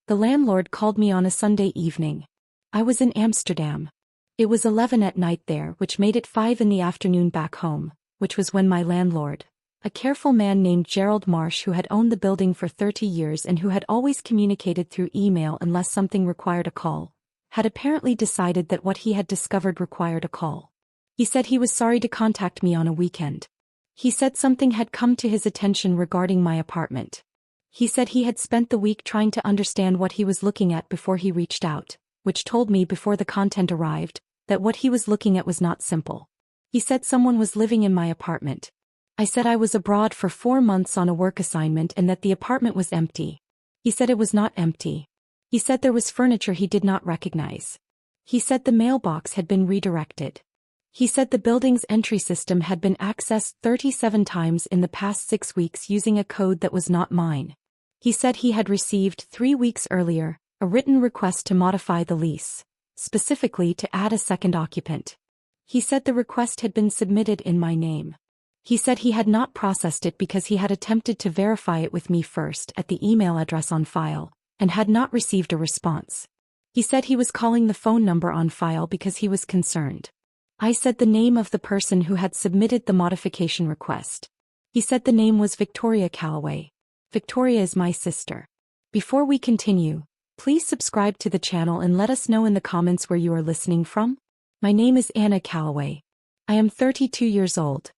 The landlord called me on a Sunday evening. I was in Amsterdam. It was 11 at night there, which made it 5 in the afternoon back home, which was when my landlord, a careful man named Gerald Marsh who had owned the building for 30 years and who had always communicated through email unless something required a call, had apparently decided that what he had discovered required a call. He said he was sorry to contact me on a weekend. He said something had come to his attention regarding my apartment. He said he had spent the week trying to understand what he was looking at before he reached out, which told me before the content arrived, that what he was looking at was not simple. He said someone was living in my apartment. I said I was abroad for 4 months on a work assignment and that the apartment was empty. He said it was not empty. He said there was furniture he did not recognize. He said the mailbox had been redirected. He said the building's entry system had been accessed 37 times in the past 6 weeks using a code that was not mine. He said he had received 3 weeks earlier a written request to modify the lease, specifically to add a second occupant. He said the request had been submitted in my name. He said he had not processed it because he had attempted to verify it with me first at the email address on file, and had not received a response. He said he was calling the phone number on file because he was concerned. I said the name of the person who had submitted the modification request. He said the name was Victoria Calloway. Victoria is my sister. Before we continue, please subscribe to the channel and let us know in the comments where you are listening from. My name is Anna Calloway. I am 32 years old.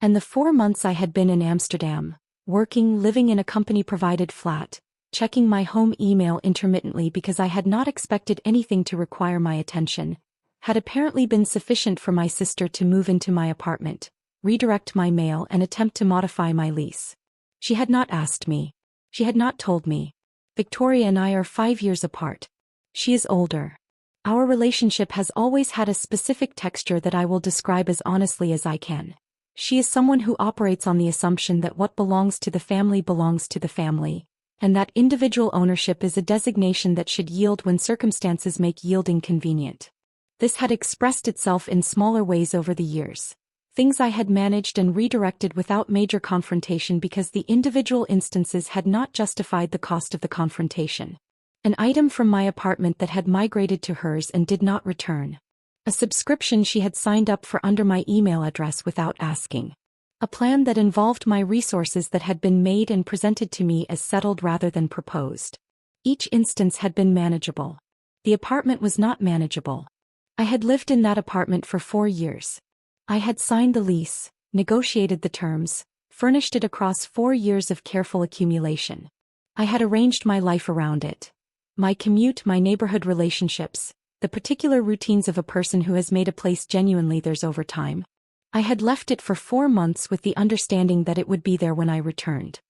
And the 4 months I had been in Amsterdam, working, living in a company-provided flat, checking my home email intermittently because I had not expected anything to require my attention, had apparently been sufficient for my sister to move into my apartment, redirect my mail and attempt to modify my lease. She had not asked me. She had not told me. Victoria and I are 5 years apart. She is older. Our relationship has always had a specific texture that I will describe as honestly as I can. She is someone who operates on the assumption that what belongs to the family belongs to the family, and that individual ownership is a designation that should yield when circumstances make yielding convenient. This had expressed itself in smaller ways over the years. Things I had managed and redirected without major confrontation because the individual instances had not justified the cost of the confrontation. An item from my apartment that had migrated to hers and did not return. A subscription she had signed up for under my email address without asking. A plan that involved my resources that had been made and presented to me as settled rather than proposed. Each instance had been manageable. The apartment was not manageable. I had lived in that apartment for 4 years. I had signed the lease, negotiated the terms, furnished it across 4 years of careful accumulation. I had arranged my life around it. My commute, my neighborhood relationships, the particular routines of a person who has made a place genuinely theirs over time. I had left it for 4 months with the understanding that it would be there when I returned.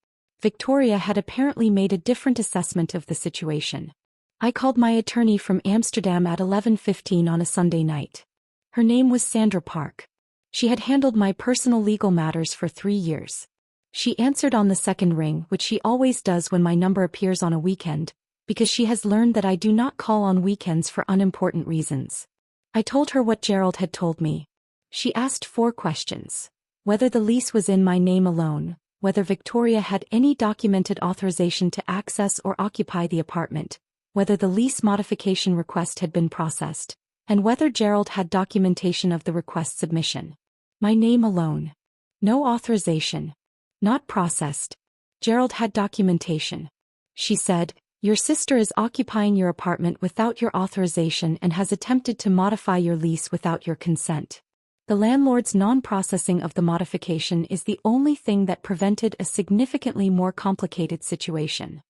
Victoria had apparently made a different assessment of the situation. I called my attorney from Amsterdam at 11:15 on a Sunday night. Her name was Sandra Park. She had handled my personal legal matters for 3 years. She answered on the second ring, which she always does when my number appears on a weekend, because she has learned that I do not call on weekends for unimportant reasons. I told her what Gerald had told me. She asked 4 questions. Whether the lease was in my name alone, whether Victoria had any documented authorization to access or occupy the apartment, whether the lease modification request had been processed, and whether Gerald had documentation of the request submission. My name alone. No authorization. Not processed. Gerald had documentation. She said, "Your sister is occupying your apartment without your authorization and has attempted to modify your lease without your consent." The landlord's non-processing of the modification is the only thing that prevented a significantly more complicated situation.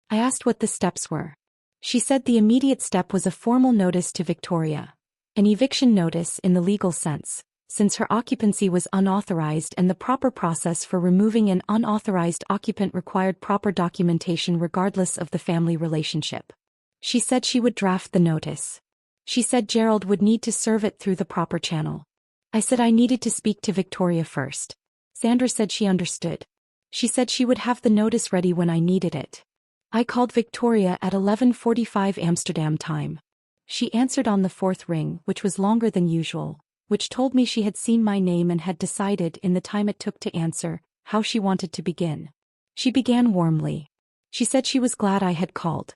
I asked what the steps were. She said the immediate step was a formal notice to Victoria. An eviction notice in the legal sense, since her occupancy was unauthorized and the proper process for removing an unauthorized occupant required proper documentation regardless of the family relationship. She said she would draft the notice. She said Gerald would need to serve it through the proper channel. I said I needed to speak to Victoria first. Sandra said she understood. She said she would have the notice ready when I needed it. I called Victoria at 11:45 Amsterdam time. She answered on the 4th ring, which was longer than usual, which told me she had seen my name and had decided in the time it took to answer, how she wanted to begin. She began warmly. She said she was glad I had called.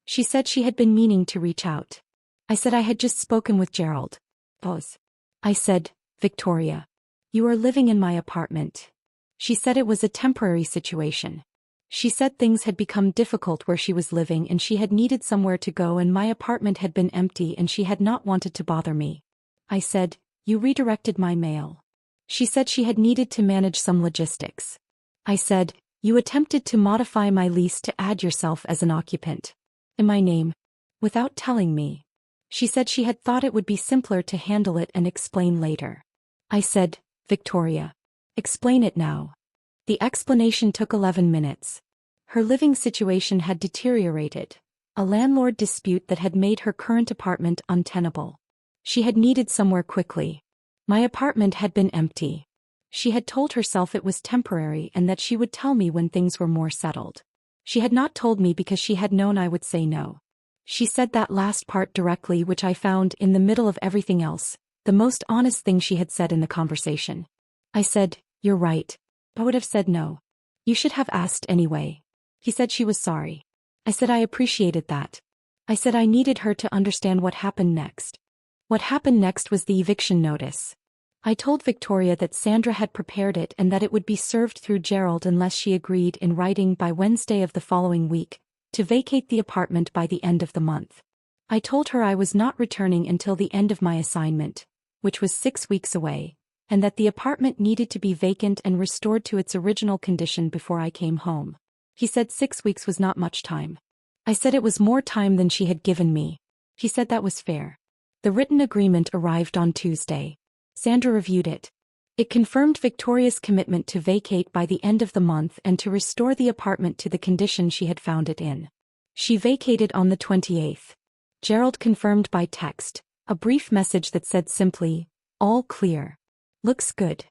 She said she had been meaning to reach out. I said I had just spoken with Gerald. Pause. I said, Victoria. You are living in my apartment. She said it was a temporary situation. She said things had become difficult where she was living and she had needed somewhere to go and my apartment had been empty and she had not wanted to bother me. I said, you redirected my mail. She said she had needed to manage some logistics. I said, you attempted to modify my lease to add yourself as an occupant in my name, without telling me. She said she had thought it would be simpler to handle it and explain later. I said, Victoria. Explain it now. The explanation took 11 minutes. Her living situation had deteriorated. A landlord dispute that had made her current apartment untenable. She had needed somewhere quickly. My apartment had been empty. She had told herself it was temporary and that she would tell me when things were more settled. She had not told me because she had known I would say no. She said that last part directly, which I found, in the middle of everything else, the most honest thing she had said in the conversation. I said, you're right. I would have said no. You should have asked anyway. He said she was sorry. I said I appreciated that. I said I needed her to understand what happened next. What happened next was the eviction notice. I told Victoria that Sandra had prepared it and that it would be served through Gerald unless she agreed in writing by Wednesday of the following week to vacate the apartment by the end of the month. I told her I was not returning until the end of my assignment, which was 6 weeks away, and that the apartment needed to be vacant and restored to its original condition before I came home. He said 6 weeks was not much time. I said it was more time than she had given me. He said that was fair. The written agreement arrived on Tuesday. Sandra reviewed it. It confirmed Victoria's commitment to vacate by the end of the month and to restore the apartment to the condition she had found it in. She vacated on the 28th. Gerald confirmed by text, a brief message that said simply, all clear. Looks good.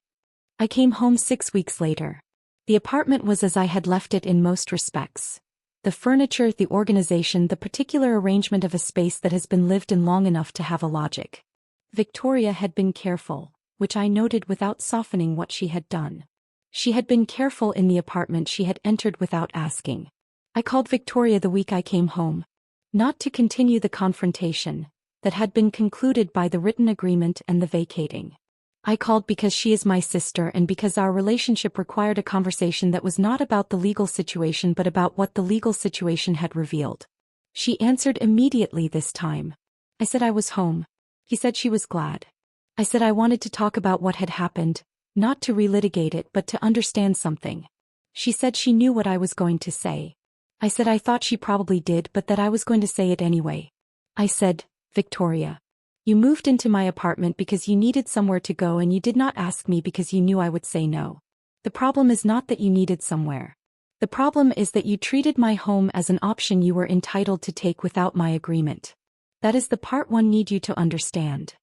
I came home 6 weeks later. The apartment was as I had left it in most respects. The furniture, the organization, the particular arrangement of a space that has been lived in long enough to have a logic. Victoria had been careful, which I noted without softening what she had done. She had been careful in the apartment she had entered without asking. I called Victoria the week I came home. Not to continue the confrontation that had been concluded by the written agreement and the vacating. I called because she is my sister and because our relationship required a conversation that was not about the legal situation but about what the legal situation had revealed. She answered immediately this time. I said I was home. He said she was glad. I said I wanted to talk about what had happened, not to relitigate it but to understand something. She said she knew what I was going to say. I said I thought she probably did but that I was going to say it anyway. I said, Victoria. You moved into my apartment because you needed somewhere to go and you did not ask me because you knew I would say no. The problem is not that you needed somewhere. The problem is that you treated my home as an option you were entitled to take without my agreement. That is the part one need you to understand.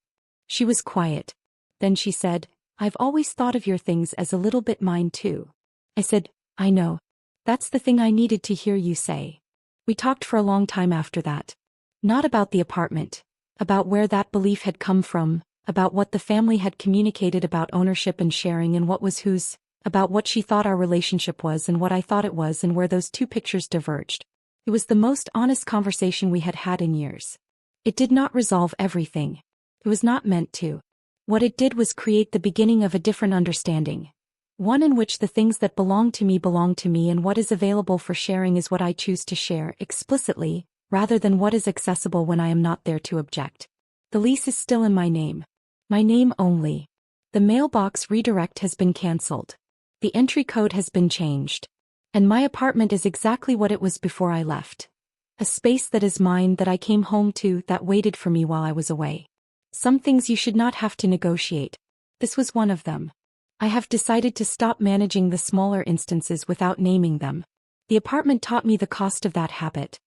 She was quiet. Then she said, I've always thought of your things as a little bit mine too. I said, I know. That's the thing I needed to hear you say. We talked for a long time after that. Not about the apartment. About where that belief had come from, about what the family had communicated about ownership and sharing and what was whose, about what she thought our relationship was and what I thought it was and where those two pictures diverged. It was the most honest conversation we had had in years. It did not resolve everything. It was not meant to. What it did was create the beginning of a different understanding. One in which the things that belong to me and what is available for sharing is what I choose to share explicitly, rather than what is accessible when I am not there to object. The lease is still in my name. My name only. The mailbox redirect has been cancelled. The entry code has been changed. And my apartment is exactly what it was before I left. A space that is mine that I came home to that waited for me while I was away. Some things you should not have to negotiate. This was one of them. I have decided to stop managing the smaller instances without naming them. The apartment taught me the cost of that habit.